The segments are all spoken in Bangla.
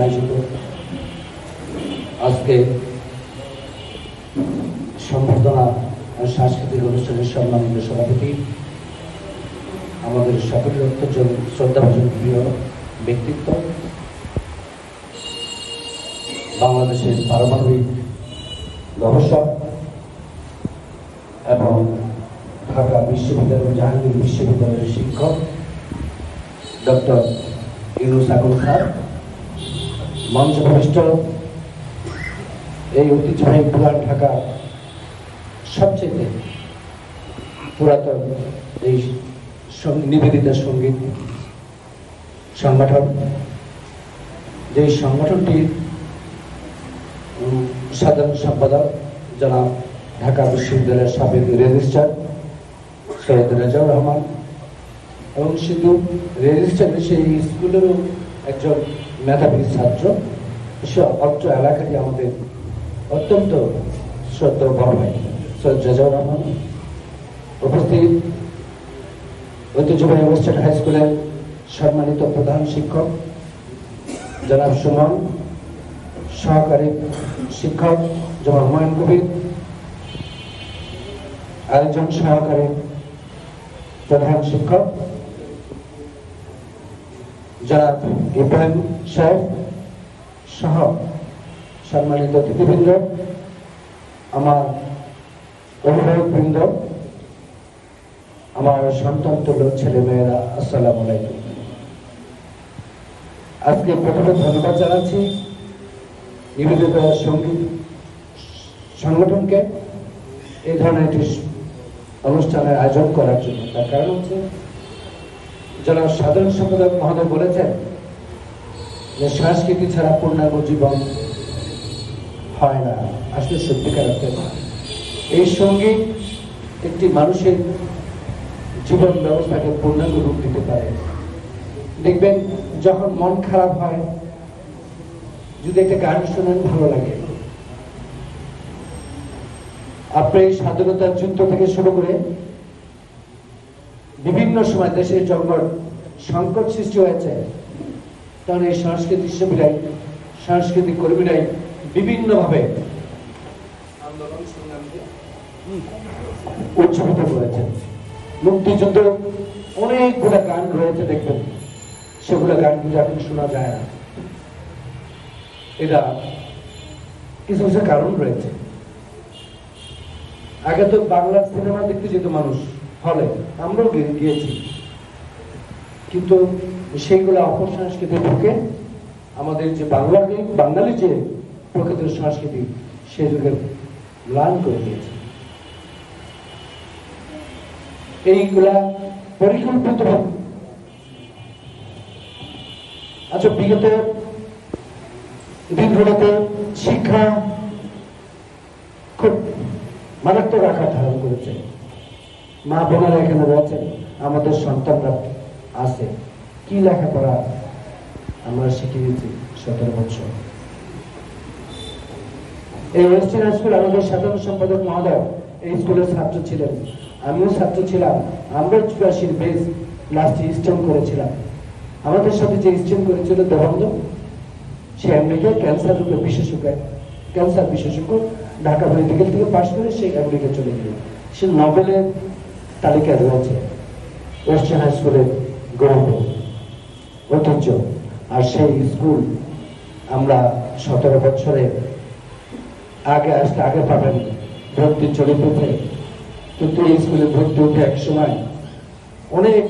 আয়োজিত আজকে সম্বর্ধনা সাংস্কৃতিক অনুষ্ঠানের সম্মানিত সভাপতি, আমাদের সকলের অত্যন্ত শ্রদ্ধাভাজন প্রিয় ব্যক্তিত্ব, বাংলাদেশের পারমাণবিক গবেষক এবং ঢাকা বিশ্ববিদ্যালয় জাহাঙ্গীর বিশ্ববিদ্যালয়ের শিক্ষক ডক্টর ইউনুস আকুল স্যার, মঞ্চভূমিষ্ঠ এই ঐতিহ্যবাহী পুরান ঢাকা সবচেয়ে পুরাতন এই নিবেদিতা সঙ্গীত সংগঠন, যেই সংগঠনটির সাধারণ সম্পাদক জনাব ঢাকা বিশ্ববিদ্যালয়ের সাবেক রেজিস্ট্রার সৈয়দ রেজাউর রহমান, এবং শুধু রেজিস্ট্রার সেই স্কুলেরও একজন মেধাবী ছাত্র, সে অত্র এলাকাটি আমাদের অত্যন্ত শ্রদ্ধা বড় ভাই সৈয়দ রেজাউর রহমান, উপস্থিত ঐতিহ্যবাহী ওয়েস্টার্ন হাই স্কুলের সম্মানিত প্রধান শিক্ষক জনাব সুমন, সহকারী শিক্ষক জনাব হুমায়ুন কবির, আরেকজন সহকারী প্রধান শিক্ষক জনাব ইব্রাহিম সাহেব সহ সম্মানিত অতিথিবৃন্দ, আমার অভিভাবকবৃন্দ, আমার সন্তান তুল্য ছেলে মেয়েরা, আসসালামু আলাইকুম। আজকে প্রথমে ধন্যবাদ জানাচ্ছি নিবেদিতা সঙ্গীত সংগঠনকে এই ধরনের একটি অনুষ্ঠানের আয়োজন করার জন্য। তার কারণ হচ্ছে, যারা সাধারণ সম্পাদক মহোদয় বলেছেন যে সংস্কৃতি ছাড়া পূর্ণাঙ্গ জীবন হয় না, আসলে সত্যিকার অর্থে এই সঙ্গীত একটি মানুষের জীবন ব্যবস্থাকে পূর্ণাঙ্গ রূপ দিতে পারে। দেখবেন যখন মন খারাপ হয়, যদি একটা গান শোনেন ভালো লাগে। আপনি এই স্বাধীনতার যুদ্ধ থেকে শুরু করে বিভিন্ন সময় দেশের যখন সংকট সৃষ্টি হয়েছে, তখন এই সাংস্কৃতিক শিল্পীরাই, সাংস্কৃতিক কর্মীরাই বিভিন্নভাবে আন্দোলন সংগ্রামকে উজ্জীবিত করেছেন। মুক্তিযুদ্ধ অনেকগুলো গান রয়েছে, দেখবেন সেগুলো গান কিন্তু এখন শোনা যায় না। এটা কিছু কিছু কারণ রয়েছে। আগে তো বাংলা সিনেমা দেখতে যেত মানুষ হলে, আমরাও গিয়েছি, কিন্তু সেইগুলো অপসংস্কৃতির ঢুকে আমাদের যে বাঙালি যে প্রকৃত সংস্কৃতি সেগুলোকে ম্লান করে দিয়েছে। এইগুলা পরিকল্পিত আচ্ছা, বিগত দিনগুলোতে শিক্ষা খুব মারাত্মক আকার ধারণ করেছে। মা বোনেরা এখানে রয়েছেন, আমাদের সন্তানরা আছে, কি লেখাপড়া আমরা শিখিয়েছি 17 বছর। এই ওয়েস্টার্ন স্কুল আমাদের সাধারণ সম্পাদক মহোদয় এই স্কুলের ছাত্র ছিলেন, আমিও ছাত্র ছিলাম। আমরা 84 বেস লাস্টে স্টেম করেছিলাম। আমাদের সাথে যে স্টেম করেছিল দেবানন্দ, সে আমেরিকায় ক্যান্সার রোগের ক্যান্সার বিশেষজ্ঞ, ঢাকা মেডিকেল থেকে পাশ করে সে আমেরিকা চলে গেল। সে নোবেলের তালিকায় রয়েছে। ওয়েস্টার্ন হাই স্কুলের গৌরব ঐতিহ্য। আর সেই স্কুল আমরা 17 বছরে আগে আসলে আগে পাবেন ভর্তি চরিত্রে, কিন্তু এই স্কুলে ভর্তি উঠে এক সময় অনেক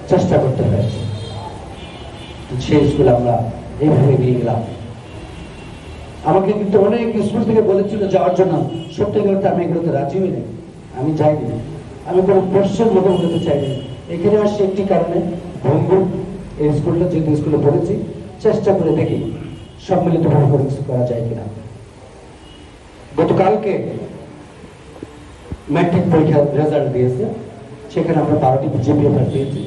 চেষ্টা করতে হয়েছে। সেই স্কুল আমরা এইভাবে নিয়ে গেলাম। আমাকে কিন্তু অনেক স্কুল থেকে বলেছিল যাওয়ার জন্য, সত্যি করতে আমি এগুলোতে রাজি হইনি, আমি যাইনি, আমি কোনো প্রশ্নের মতো হতে চাইনি। এখানে আসছে একটি কারণে, ভঙ্গুর এই স্কুলটা যেহেতু স্কুলে পড়েছি, চেষ্টা করে দেখি সম্মিলিতভাবে করে কিছু করা যায় কিনা। গতকালকে ম্যাট্রিক পরীক্ষার রেজাল্ট দিয়েছে, সেখানে আমরা 12টি জিপিএ পেয়েছি।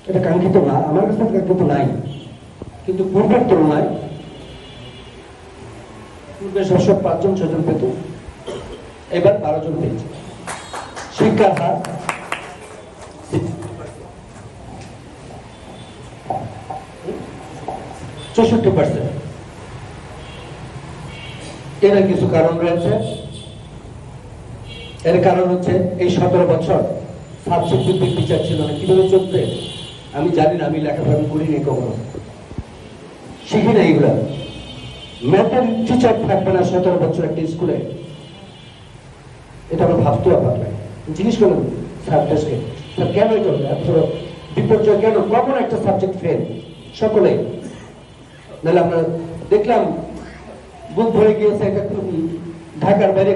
এটা কাঙ্ক্ষিত না, আমার কাছে কাঙ্ক্ষিত নাই, কিন্তু পূর্বের তুলনায় পূর্বে 5 জন 6 জন পেত, এবার 12 জন পেয়েছে। শিক্ষার হার 64%। এর কিছু কারণ রয়েছে। এর কারণ হচ্ছে এই 17 বছর সাবজেক্ট ভিত্তিক টিচার ছিল না। কিভাবে চলতে আমি জানি না, আমি লেখাপড়া করিনি কখনো, শিখি না এগুলা। ম্যাথের টিচার থাকবে না 17 বছর একটা স্কুলে, এটা আমরা ভাবতেও অবাক লাগে। জিজ্ঞেস করলাম স্যারদেরকে, স্যার কেন এটা হলো এত বড় বিপর্যয়, কেন কমন একটা সাবজেক্ট ফেল সকলে? নাহলে আমরা দেখলাম বুক ভরে গিয়েছে, ঢাকার বাইরে